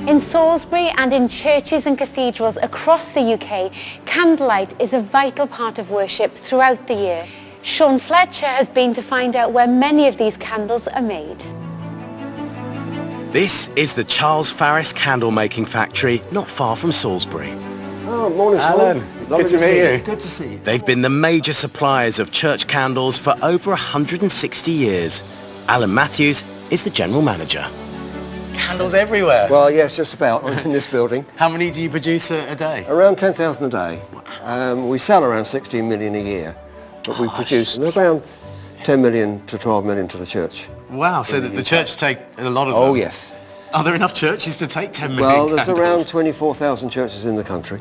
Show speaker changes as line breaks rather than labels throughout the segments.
In Salisbury and in churches and cathedrals across the UK, candlelight is a vital part of worship throughout the year. Sean Fletcher has been to find out where many of these candles are made.
This is the Charles Farris candle making factory, not far from Salisbury.
Oh, morning, Sean.
Alan, good to meet you.
Good to see you.
They've been the major suppliers of church candles for over 160 years. Alan Matthews is the general manager.
Candles everywhere.
Well, yes, just about in this building.
How many do you produce a day?
Around 10,000 a day. We sell around 16 million a year, but we produce around 10 million to 12 million to the church.
Wow, so the church take a lot of them?
Oh, yes.
Are there enough churches to take 10 million
Well, there's
candles?
around 24,000 churches in the country.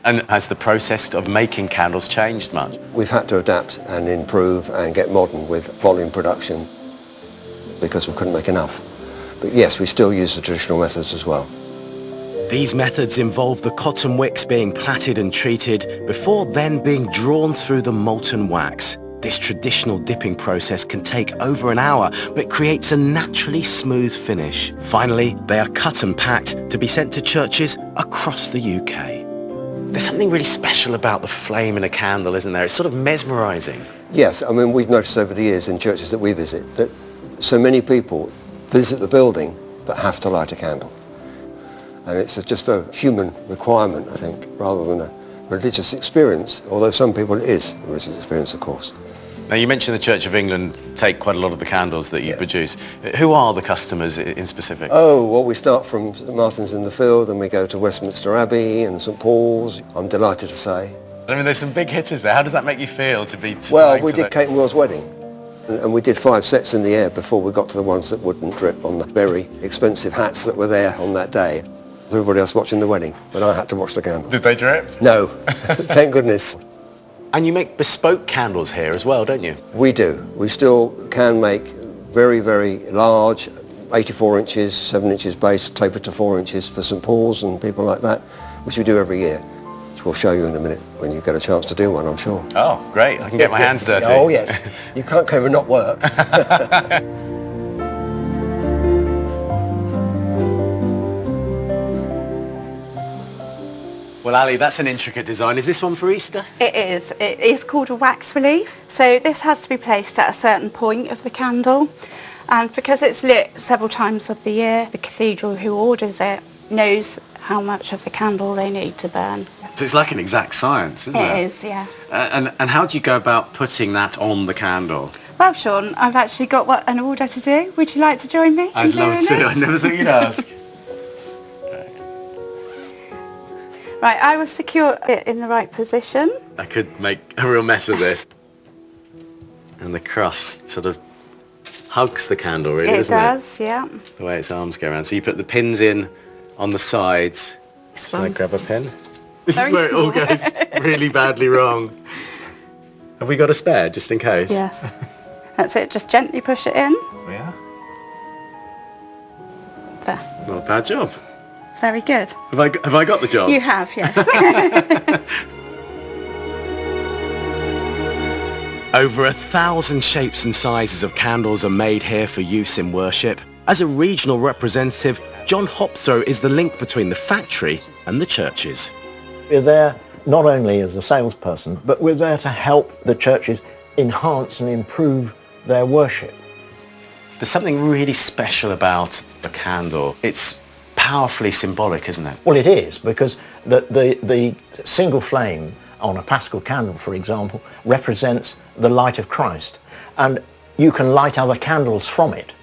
And has the process of making candles changed much?
We've had to adapt and improve and get modern with volume production because we couldn't make enough. But yes, we still use the traditional methods as well.
These methods involve the cotton wicks being plaited and treated before then being drawn through the molten wax. This traditional dipping process can take over an hour, but creates a naturally smooth finish. Finally, they are cut and packed to be sent to churches across the UK. There's something really special about the flame in a candle, isn't there? It's sort of mesmerising.
Yes, I mean, we've noticed over the years in churches that we visit that so many people visit the building but have to light a candle. And it's just a human requirement, I think, rather than a religious experience, although some people it is a religious experience, of course.
Now, you mentioned the Church of England take quite a lot of the candles that you produce. Who are the customers in specific?
Oh, well, we start from St Martin's in the Field and we go to Westminster Abbey and St Paul's, I'm delighted to say.
I mean, there's some big hitters there. How does that make you feel to be...
Well, we did Kate and Will's wedding. And we did 5 sets in the air before we got to the ones that wouldn't drip on the very expensive hats that were there on that day. Everybody else watching the wedding, but I had to watch the candles.
Did they drip?
No, thank goodness.
And you make bespoke candles here as well, don't you?
We do. We still can make very, very large, 84 inches, 7 inches base, tapered to 4 inches for St Paul's and people like that, which we do every year. Which we'll show you in a minute when you get a chance to do one, I'm sure.
Oh, great. I can get my hands dirty.
Oh, yes. You can't come and not work.
Well, Ali, that's an intricate design. Is this one for Easter?
It is. It is called a wax relief. So this has to be placed at a certain point of the candle. And because it's lit several times of the year, the cathedral who orders it knows how much of the candle they need to burn.
So it's like an exact science, isn't it?
It is, yes.
And how do you go about putting that on the candle?
Well, Sean, I've actually got an order to do. Would you like to join me?
I'd love to. I never thought you'd ask.
Right, I will secure it in the right position.
I could make a real mess of this. And the cross sort of hugs the candle, really, doesn't it?
It does, yeah.
The way its arms go around. So you put the pins in on the sides. Shall I grab a pin? This is where it all goes really badly wrong. Have we got a spare, just in case?
Yes. That's it, just gently push it in.
Yeah.
There.
Not a bad job.
Very good.
Have I got the job?
You have, yes.
Over 1,000 shapes and sizes of candles are made here for use in worship. As a regional representative, John Hopthrow is the link between the factory and the churches.
We're there not only as a salesperson, but we're there to help the churches enhance and improve their worship.
There's something really special about the candle. It's powerfully symbolic, isn't it?
Well, it is, because the single flame on a Paschal candle, for example, represents the light of Christ. And you can light other candles from it,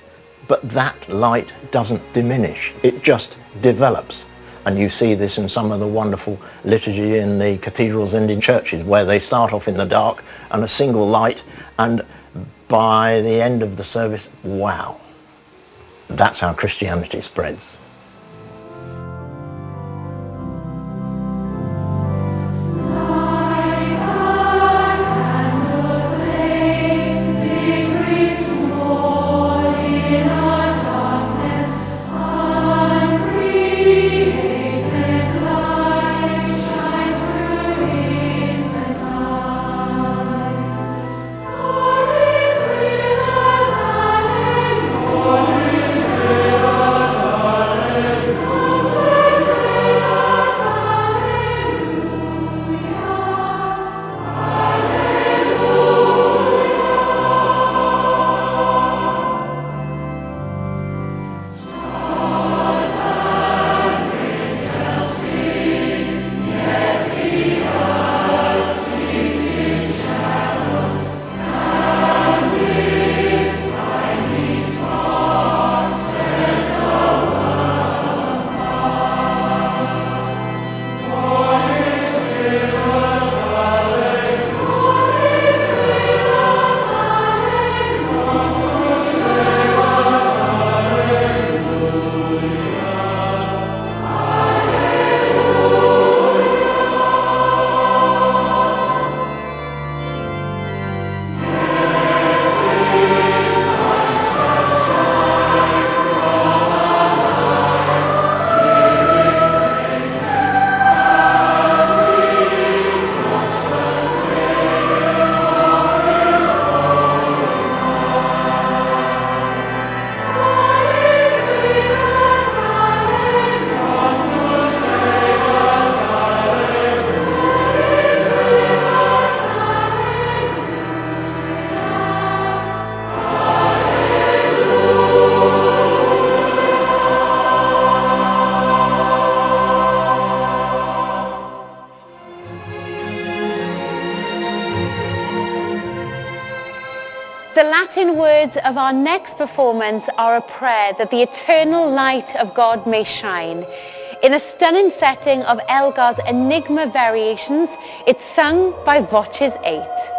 but that light doesn't diminish. It just develops. And you see this in some of the wonderful liturgy in the cathedrals and in churches, where they start off in the dark and a single light, and by the end of the service, wow. That's how Christianity spreads.
words of our next performance are a prayer that the eternal light of God may shine. In a stunning setting of Elgar's Enigma Variations, it's sung by Voces 8.